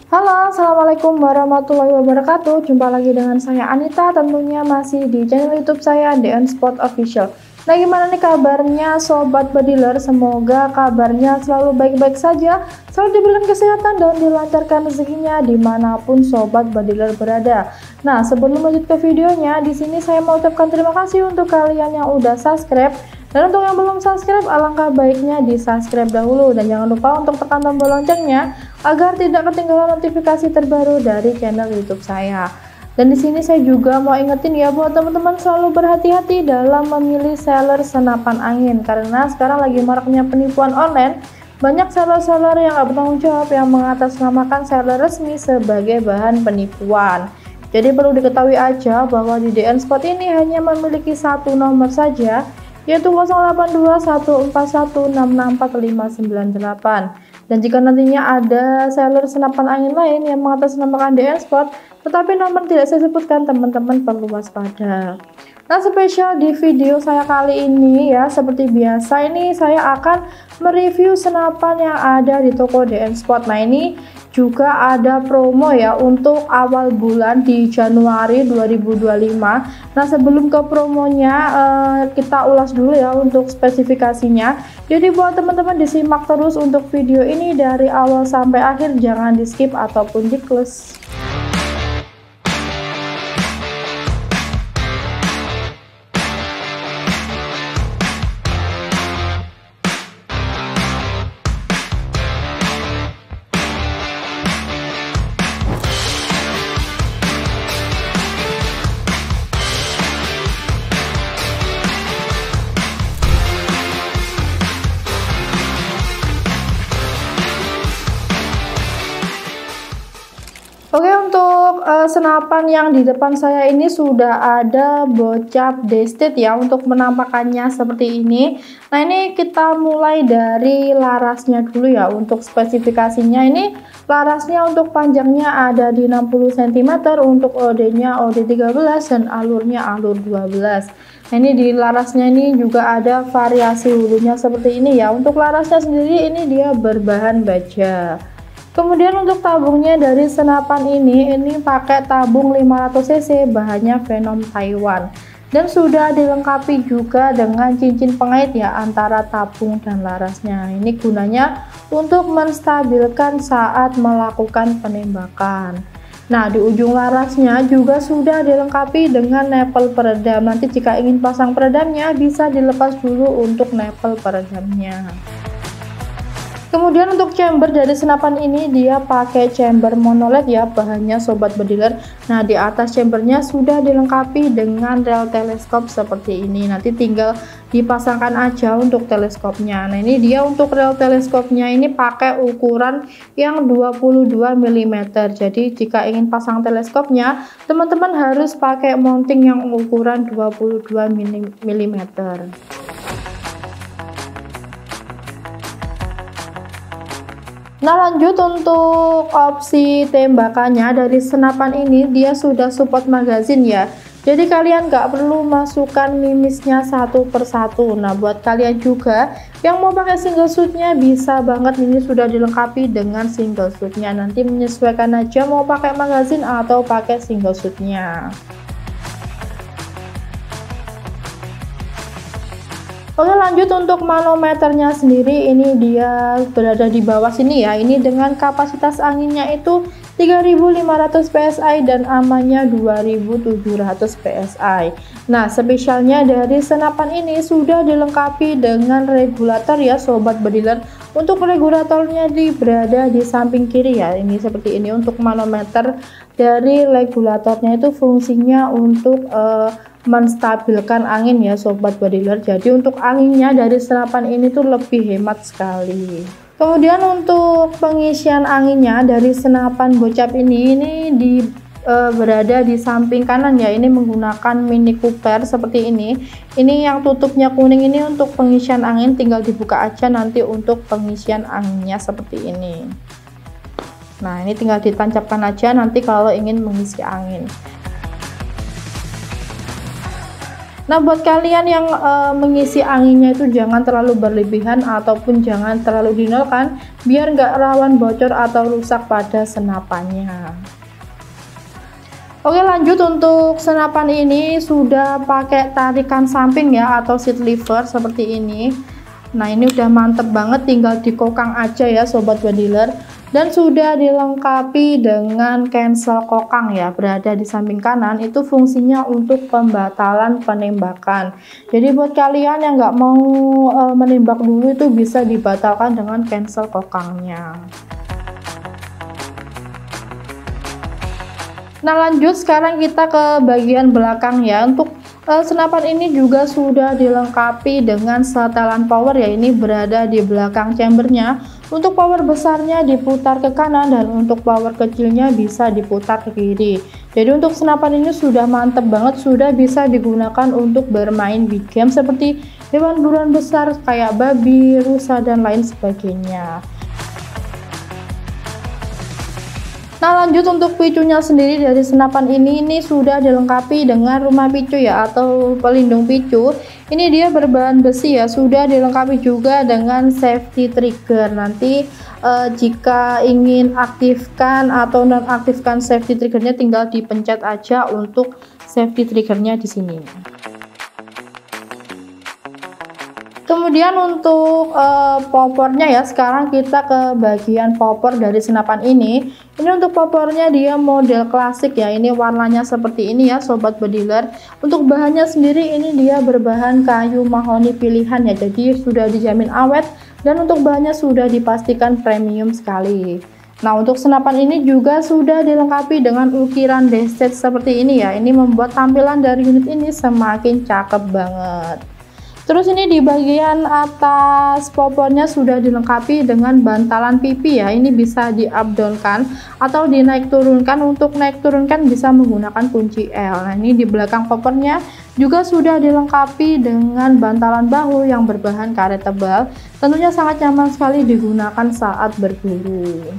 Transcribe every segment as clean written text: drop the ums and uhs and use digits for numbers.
Halo, assalamualaikum warahmatullahi wabarakatuh. Jumpa lagi dengan saya Anita, tentunya masih di channel YouTube saya DN Sport Official. Nah, gimana nih kabarnya sobat bediler? Semoga kabarnya selalu baik-baik saja, selalu diberikan kesehatan dan dilancarkan rezekinya dimanapun sobat bediler berada. Nah, sebelum lanjut ke videonya, di sini saya mau ucapkan terima kasih untuk kalian yang udah subscribe. Dan untuk yang belum subscribe, alangkah baiknya di subscribe dahulu dan jangan lupa untuk tekan tombol loncengnya agar tidak ketinggalan notifikasi terbaru dari channel YouTube saya. Dan di sini saya juga mau ingetin ya buat teman-teman selalu berhati-hati dalam memilih seller senapan angin, karena sekarang lagi maraknya penipuan online. Banyak seller-seller yang gak bertanggung jawab yang mengatasnamakan seller resmi sebagai bahan penipuan. Jadi perlu diketahui aja bahwa di DN Sport ini hanya memiliki satu nomor saja, yaitu 082141664598. Dan jika nantinya ada seller senapan angin lain yang mengatasnamakan DN Sport tetapi nomor tidak saya sebutkan, teman-teman perlu waspada. Nah, spesial di video saya kali ini ya, seperti biasa ini saya akan mereview senapan yang ada di toko DN Sport. Nah, ini juga ada promo ya untuk awal bulan di Januari 2025. Nah, sebelum ke promonya kita ulas dulu ya untuk spesifikasinya. Jadi buat teman-teman disimak terus untuk video ini dari awal sampai akhir, jangan di skip ataupun di close. Oke, untuk senapan yang di depan saya ini sudah ada bocap destit ya untuk penampakannya seperti ini. Nah, ini kita mulai dari larasnya dulu ya. Untuk spesifikasinya ini larasnya untuk panjangnya ada di 60 cm, untuk OD-nya OD 13 dan alurnya alur 12. Nah, ini di larasnya ini juga ada variasi hulunya seperti ini ya. Untuk larasnya sendiri ini dia berbahan baja. Kemudian untuk tabungnya dari senapan ini pakai tabung 500 cc, bahannya Venom Taiwan, dan sudah dilengkapi juga dengan cincin pengait ya antara tabung dan larasnya. Ini gunanya untuk menstabilkan saat melakukan penembakan. Nah, di ujung larasnya juga sudah dilengkapi dengan nepel peredam. Nanti jika ingin pasang peredamnya bisa dilepas dulu untuk nepel peredamnya. Kemudian untuk chamber dari senapan ini dia pakai chamber monoled ya, bahannya sobat bediler. Nah, di atas chambernya sudah dilengkapi dengan rel teleskop seperti ini. Nanti tinggal dipasangkan aja untuk teleskopnya. Nah, ini dia untuk rel teleskopnya ini pakai ukuran yang 22 mm. Jadi jika ingin pasang teleskopnya, teman-teman harus pakai mounting yang ukuran 22 mm. Nah, lanjut untuk opsi tembakannya dari senapan ini dia sudah support magazine ya. Jadi kalian nggak perlu masukkan mimisnya satu persatu. Nah, buat kalian juga yang mau pakai single shootnya bisa banget, ini sudah dilengkapi dengan single shootnya. Nanti menyesuaikan aja mau pakai magazine atau pakai single shootnya. Oke, lanjut untuk manometernya sendiri, ini dia berada di bawah sini ya. Ini dengan kapasitas anginnya itu 3500 PSI dan amannya 2700 PSI. Nah, spesialnya dari senapan ini sudah dilengkapi dengan regulator ya sobat bediler. Untuk regulatornya berada di samping kiri ya. Ini seperti ini untuk manometer dari regulatornya itu fungsinya untuk menstabilkan angin ya sobat bediler. Jadi untuk anginnya dari senapan ini tuh lebih hemat sekali. Kemudian untuk pengisian anginnya dari senapan bocap ini berada di samping kanan ya. Ini menggunakan Mini Cooper seperti ini. Ini yang tutupnya kuning ini untuk pengisian angin, tinggal dibuka aja nanti untuk pengisian anginnya seperti ini. Nah, ini tinggal ditancapkan aja nanti kalau ingin mengisi angin. Nah, buat kalian yang mengisi anginnya itu jangan terlalu berlebihan ataupun jangan terlalu dinolkan, biar nggak rawan bocor atau rusak pada senapannya. Oke, lanjut untuk senapan ini sudah pakai tarikan samping ya, atau seat lever seperti ini. Nah, ini udah mantep banget, tinggal dikokang aja ya sobat bediler. Dan sudah dilengkapi dengan cancel kokang ya, berada di samping kanan. Itu fungsinya untuk pembatalan penembakan. Jadi buat kalian yang nggak mau menembak dulu, itu bisa dibatalkan dengan cancel kokangnya. Nah, lanjut sekarang kita ke bagian belakang ya. Untuk senapan ini juga sudah dilengkapi dengan setelan power ya, ini berada di belakang chambernya. Untuk power besarnya diputar ke kanan dan untuk power kecilnya bisa diputar ke kiri. Jadi untuk senapan ini sudah mantep banget, sudah bisa digunakan untuk bermain big game seperti hewan buruan besar kayak babi, rusa dan lain sebagainya. Nah, lanjut untuk picunya sendiri dari senapan ini sudah dilengkapi dengan rumah picu ya, atau pelindung picu. Ini dia berbahan besi ya, sudah dilengkapi juga dengan safety trigger. Nanti jika ingin aktifkan atau nonaktifkan safety triggernya, tinggal dipencet aja untuk safety triggernya di sini. Kemudian untuk popornya ya, sekarang kita ke bagian popor dari senapan ini. Ini untuk popornya dia model klasik ya, ini warnanya seperti ini ya sobat bediler. Untuk bahannya sendiri ini dia berbahan kayu mahoni pilihan ya, jadi sudah dijamin awet dan untuk bahannya sudah dipastikan premium sekali. Nah, untuk senapan ini juga sudah dilengkapi dengan ukiran destet seperti ini ya, ini membuat tampilan dari unit ini semakin cakep banget. Terus ini di bagian atas popornya sudah dilengkapi dengan bantalan pipi ya, ini bisa di up down kan atau dinaik turunkan. Untuk naik turunkan bisa menggunakan kunci L. Nah, ini di belakang popornya juga sudah dilengkapi dengan bantalan bahu yang berbahan karet tebal, tentunya sangat nyaman sekali digunakan saat berburu.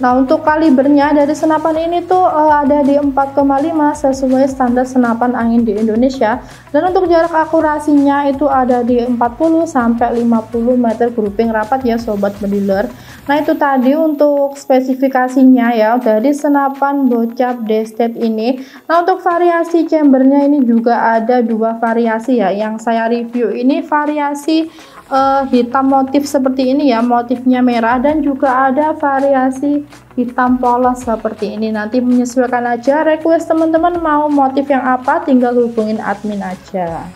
Nah, untuk kalibernya dari senapan ini tuh ada di 4,5 sesuai standar senapan angin di Indonesia, dan untuk jarak akurasinya itu ada di 40 sampai 50 meter grouping rapat ya sobat bediler. Nah, itu tadi untuk spesifikasinya ya dari senapan bocap destet ini. Nah, untuk variasi chambernya ini juga ada dua variasi ya, yang saya review ini variasi hitam motif seperti ini ya, motifnya merah, dan juga ada variasi hitam polos seperti ini. Nanti menyesuaikan aja request teman-teman mau motif yang apa, tinggal hubungin admin aja.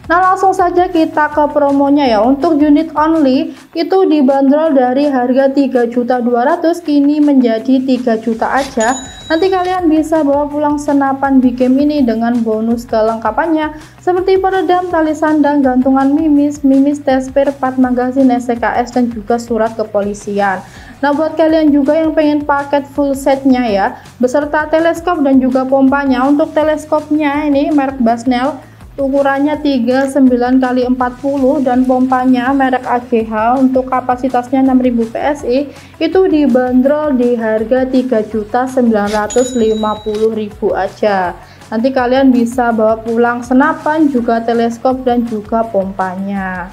Nah, langsung saja kita ke promonya ya. Untuk unit only itu dibanderol dari harga 3.200.000 kini menjadi 3 juta aja. Nanti kalian bisa bawa pulang senapan big game ini dengan bonus kelengkapannya seperti peredam, tali sandang, gantungan mimis, tes spare part, magazin, SKS, dan juga surat kepolisian. Nah, buat kalian juga yang pengen paket full setnya ya, beserta teleskop dan juga pompanya. Untuk teleskopnya ini merek Basnel, ukurannya 39x40, dan pompanya merek AGH untuk kapasitasnya 6000 PSI itu dibanderol di harga 3.950.000 aja. Nanti kalian bisa bawa pulang senapan, juga teleskop, dan juga pompanya.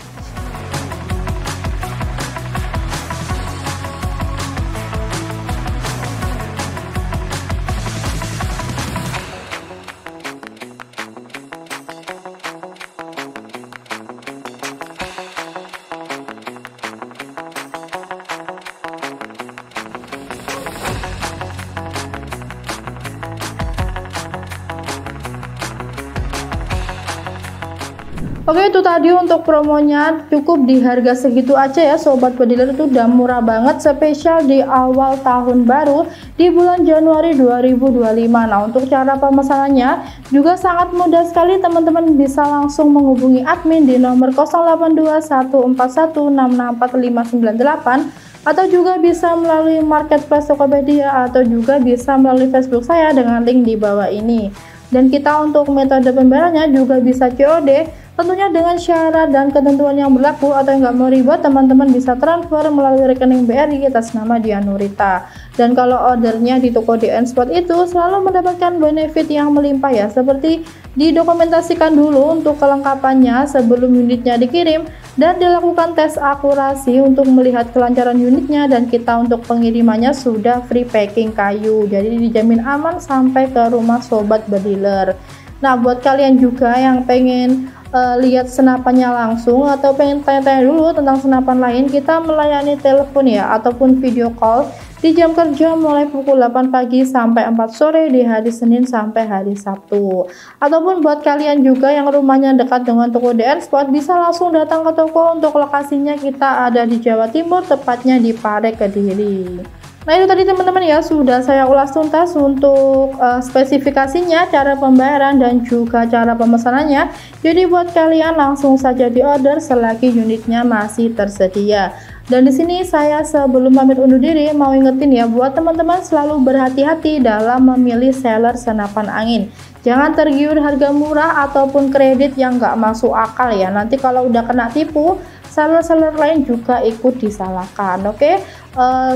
Oke, itu tadi untuk promonya, cukup di harga segitu aja ya sobat bediler. Itu udah murah banget, spesial di awal tahun baru di bulan Januari 2025. Nah, untuk cara pemesanannya juga sangat mudah sekali, teman-teman bisa langsung menghubungi admin di nomor 082141664598 atau juga bisa melalui marketplace Tokopedia atau juga bisa melalui Facebook saya dengan link di bawah ini. Dan kita untuk metode pembayarannya juga bisa COD, Tentunya dengan syarat dan ketentuan yang berlaku. Atau yang nggak mau ribet, teman-teman bisa transfer melalui rekening BRI atas nama Dianurita. Dan kalau ordernya di toko DN Spot itu selalu mendapatkan benefit yang melimpah ya, seperti didokumentasikan dulu untuk kelengkapannya sebelum unitnya dikirim, dan dilakukan tes akurasi untuk melihat kelancaran unitnya, dan kita untuk pengirimannya sudah free packing kayu, jadi dijamin aman sampai ke rumah sobat berdealer. Nah, buat kalian juga yang pengen lihat senapannya langsung atau pengen tanya-tanya dulu tentang senapan lain, kita melayani telepon ya ataupun video call di jam kerja mulai pukul 8 pagi sampai 4 sore di hari Senin sampai hari Sabtu. Ataupun buat kalian juga yang rumahnya dekat dengan toko DN Spot, bisa langsung datang ke toko. Untuk lokasinya kita ada di Jawa Timur, tepatnya di Pare, Kediri. Nah, itu tadi teman-teman ya, sudah saya ulas tuntas untuk spesifikasinya, cara pembayaran, dan juga cara pemesanannya. Jadi buat kalian langsung saja di order selagi unitnya masih tersedia. Dan di sini saya sebelum pamit undur diri mau ingetin ya, buat teman-teman selalu berhati-hati dalam memilih seller senapan angin. Jangan tergiur harga murah ataupun kredit yang nggak masuk akal ya. Nanti kalau udah kena tipu, seller-seller lain juga ikut disalahkan. Oke,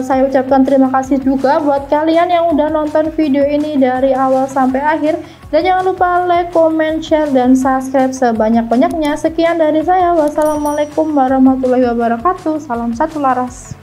saya ucapkan terima kasih juga buat kalian yang udah nonton video ini dari awal sampai akhir. Dan jangan lupa like, comment, share, dan subscribe sebanyak-banyaknya. Sekian dari saya. Wassalamualaikum warahmatullahi wabarakatuh. Salam satu laras.